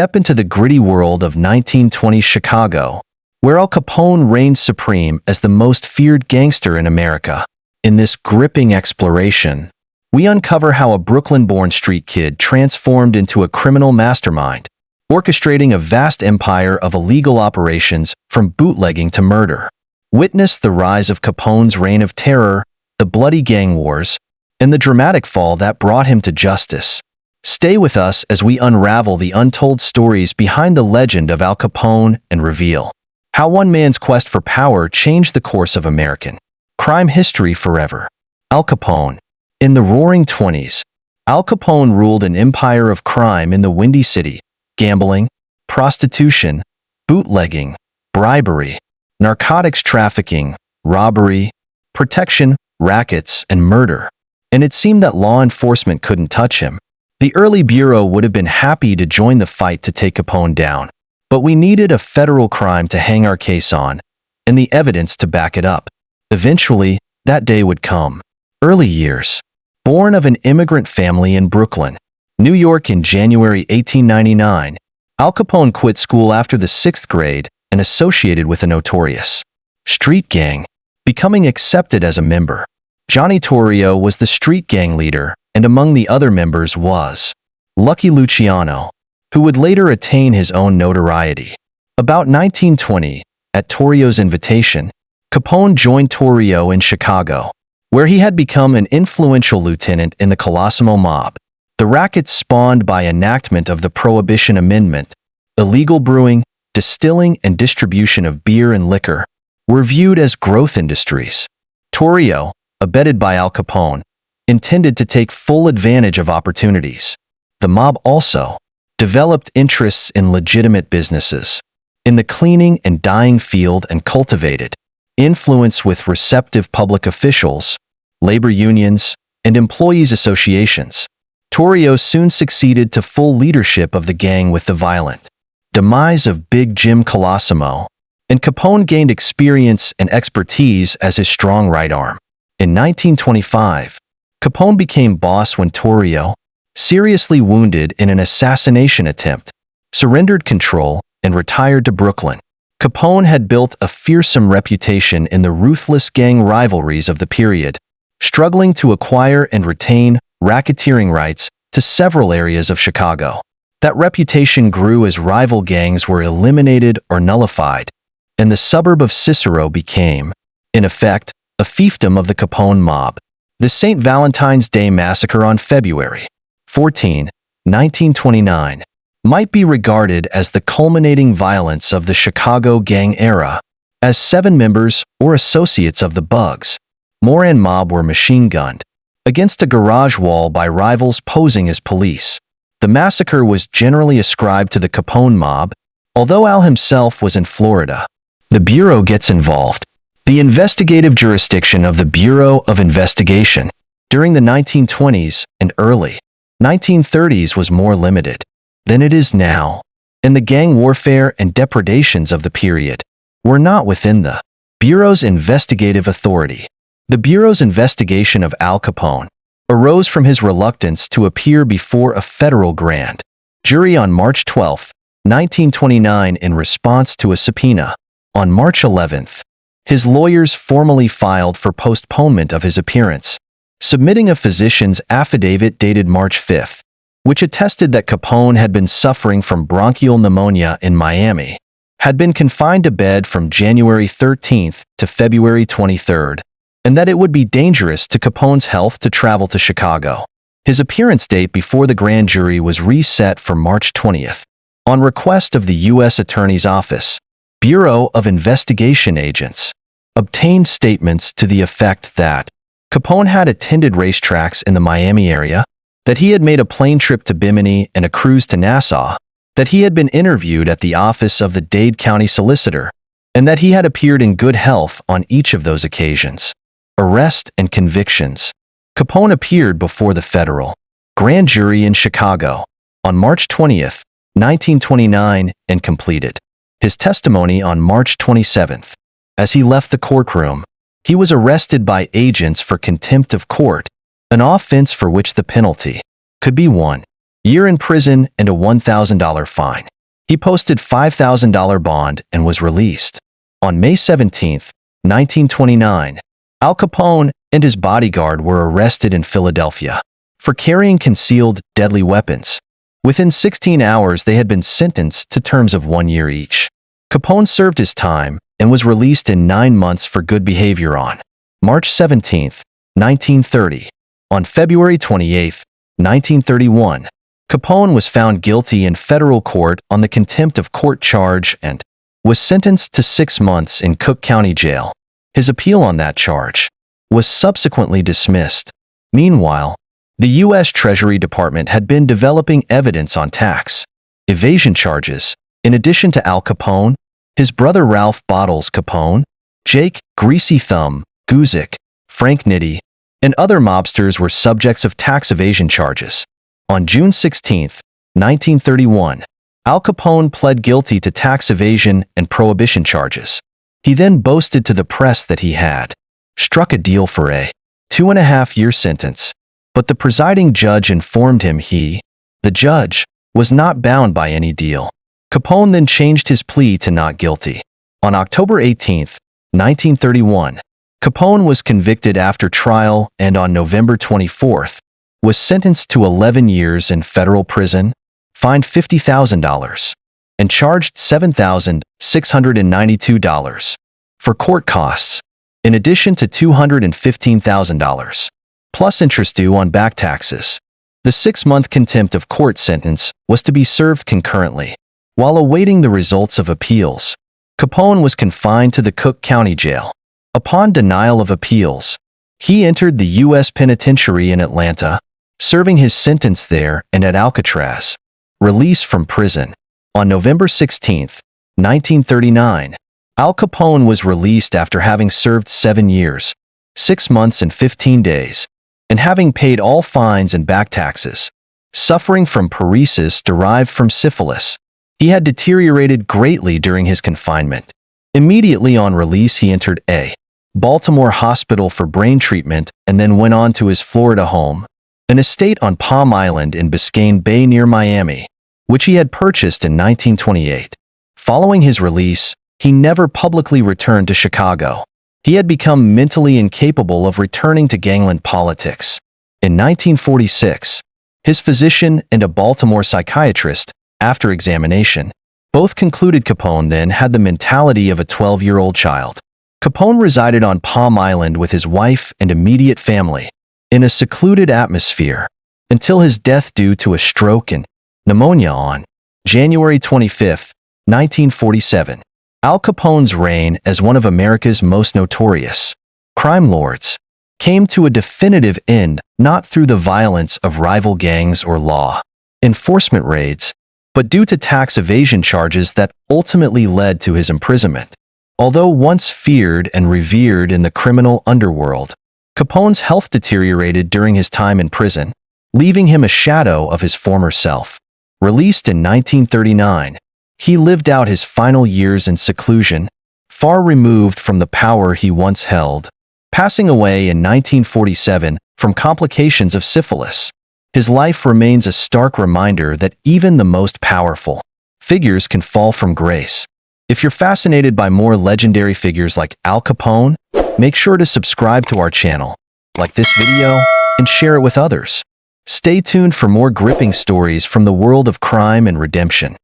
step into the gritty world of 1920s Chicago, where Al Capone reigned supreme as the most feared gangster in America. In this gripping exploration, we uncover how a Brooklyn-born street kid transformed into a criminal mastermind, orchestrating a vast empire of illegal operations from bootlegging to murder. Witness the rise of Capone's reign of terror, the bloody gang wars, and the dramatic fall that brought him to justice. Stay with us as we unravel the untold stories behind the legend of Al Capone and reveal how one man's quest for power changed the course of American crime history forever. Al Capone. In the Roaring Twenties, Al Capone ruled an empire of crime in the Windy City: gambling, prostitution, bootlegging, bribery, narcotics trafficking, robbery, protection, rackets, and murder. And it seemed that law enforcement couldn't touch him. The early Bureau would have been happy to join the fight to take Capone down, but we needed a federal crime to hang our case on, and the evidence to back it up. Eventually, that day would come. Early years. Born of an immigrant family in Brooklyn, New York in January 1899, Al Capone quit school after the 6th grade and associated with a notorious street gang, becoming accepted as a member. Johnny Torrio was the street gang leader, and among the other members was Lucky Luciano, who would later attain his own notoriety. About 1920, at Torrio's invitation, Capone joined Torrio in Chicago, where he had become an influential lieutenant in the Colosimo mob. The rackets spawned by enactment of the Prohibition Amendment, illegal brewing, distilling, and distribution of beer and liquor, were viewed as growth industries. Torrio, abetted by Al Capone, intended to take full advantage of opportunities. The mob also developed interests in legitimate businesses, in the cleaning and dyeing field, and cultivated influence with receptive public officials, labor unions, and employees' associations. Torrio soon succeeded to full leadership of the gang with the violent demise of Big Jim Colosimo, and Capone gained experience and expertise as his strong right arm. In 1925, Capone became boss when Torrio, seriously wounded in an assassination attempt, surrendered control and retired to Brooklyn. Capone had built a fearsome reputation in the ruthless gang rivalries of the period, struggling to acquire and retain racketeering rights to several areas of Chicago. That reputation grew as rival gangs were eliminated or nullified, and the suburb of Cicero became, in effect, a fiefdom of the Capone mob. The St. Valentine's Day Massacre on February 14, 1929, might be regarded as the culminating violence of the Chicago gang era, as 7 members or associates of the Bugs Moran mob were machine-gunned against a garage wall by rivals posing as police. The massacre was generally ascribed to the Capone mob, although Al himself was in Florida. The Bureau gets involved. The investigative jurisdiction of the Bureau of Investigation during the 1920s and early 1930s was more limited than it is now, and the gang warfare and depredations of the period were not within the Bureau's investigative authority. The Bureau's investigation of Al Capone arose from his reluctance to appear before a federal grand jury on March 12, 1929 in response to a subpoena. On March 11th, his lawyers formally filed for postponement of his appearance, submitting a physician's affidavit dated March 5, which attested that Capone had been suffering from bronchial pneumonia in Miami, had been confined to bed from January 13th to February 23rd, and that it would be dangerous to Capone's health to travel to Chicago. His appearance date before the grand jury was reset for March 20th. On request of the U.S. Attorney's Office, Bureau of Investigation agents obtained statements to the effect that Capone had attended racetracks in the Miami area, that he had made a plane trip to Bimini and a cruise to Nassau, that he had been interviewed at the office of the Dade County Solicitor, and that he had appeared in good health on each of those occasions. Arrest and convictions. Capone appeared before the federal grand jury in Chicago on March 20th, 1929, and completed his testimony on March 27th. As he left the courtroom, he was arrested by agents for contempt of court, an offense for which the penalty could be 1 year in prison and a $1,000 fine. He posted $5,000 bond and was released. On May 17, 1929, Al Capone and his bodyguard were arrested in Philadelphia for carrying concealed, deadly weapons. Within 16 hours, they had been sentenced to terms of 1 year each. Capone served his time and was released in 9 months for good behavior on March 17, 1930. On February 28, 1931, Capone was found guilty in federal court on the contempt of court charge and was sentenced to 6 months in Cook County Jail. His appeal on that charge was subsequently dismissed. Meanwhile, the U.S. Treasury Department had been developing evidence on tax evasion charges. In addition to Al Capone, his brother Ralph Bottles Capone, Jake Greasy Thumb Guzik, Frank Nitti, and other mobsters were subjects of tax evasion charges. On June 16, 1931, Al Capone pled guilty to tax evasion and prohibition charges. He then boasted to the press that he had struck a deal for a 2.5-year sentence, but the presiding judge informed him the judge, was not bound by any deal. Capone then changed his plea to not guilty. On October 18, 1931, Capone was convicted after trial and on November 24, was sentenced to 11 years in federal prison, fined $50,000, and charged $7,692 for court costs, in addition to $215,000, plus interest due on back taxes. The 6-month contempt of court sentence was to be served concurrently. While awaiting the results of appeals, Capone was confined to the Cook County Jail. Upon denial of appeals, he entered the U.S. Penitentiary in Atlanta, serving his sentence there and at Alcatraz. Release from prison. On November 16, 1939, Al Capone was released after having served 7 years, 6 months and 15 days, and having paid all fines and back taxes. Suffering from paresis derived from syphilis, he had deteriorated greatly during his confinement. Immediately on release, he entered a Baltimore hospital for brain treatment and then went on to his Florida home, an estate on Palm Island in Biscayne Bay near Miami, which he had purchased in 1928. Following his release, he never publicly returned to Chicago. He had become mentally incapable of returning to gangland politics. In 1946, his physician and a Baltimore psychiatrist, after examination, both concluded Capone then had the mentality of a 12-year-old child. Capone resided on Palm Island with his wife and immediate family, in a secluded atmosphere, until his death due to a stroke and pneumonia on January 25, 1947. Al Capone's reign as one of America's most notorious crime lords came to a definitive end not through the violence of rival gangs or law enforcement raids, but due to tax evasion charges that ultimately led to his imprisonment. Although once feared and revered in the criminal underworld, Capone's health deteriorated during his time in prison, leaving him a shadow of his former self. Released in 1939, he lived out his final years in seclusion, far removed from the power he once held, passing away in 1947 from complications of syphilis. His life remains a stark reminder that even the most powerful figures can fall from grace. If you're fascinated by more legendary figures like Al Capone, make sure to subscribe to our channel, like this video, and share it with others. Stay tuned for more gripping stories from the world of crime and redemption.